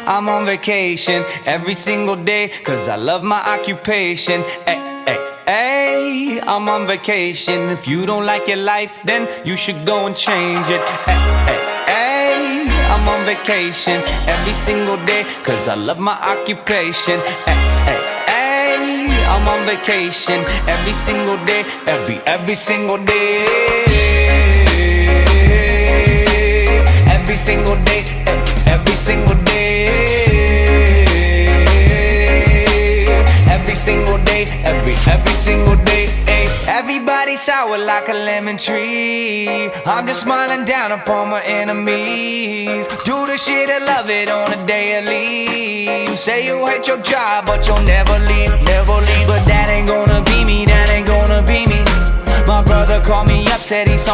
I'm on vacation every single day, cause I love my occupation. Ay, ay, ay, I'm on vacation. If you don't like your life, then you should go and change it. Ay, ay, ay, I'm on vacation every single day, cause I love my occupation. Ay, ay, ay, I'm on vacation every single day, every single day. Every single day, every single day. Every single day, every single day. Everybody sour like a lemon tree. I'm just smiling down upon my enemies. Do the shit and love it on a daily. Say you hate your job, but you'll never leave, never leave. But that ain't gonna be me, that ain't gonna be me. My brother called me up, said he's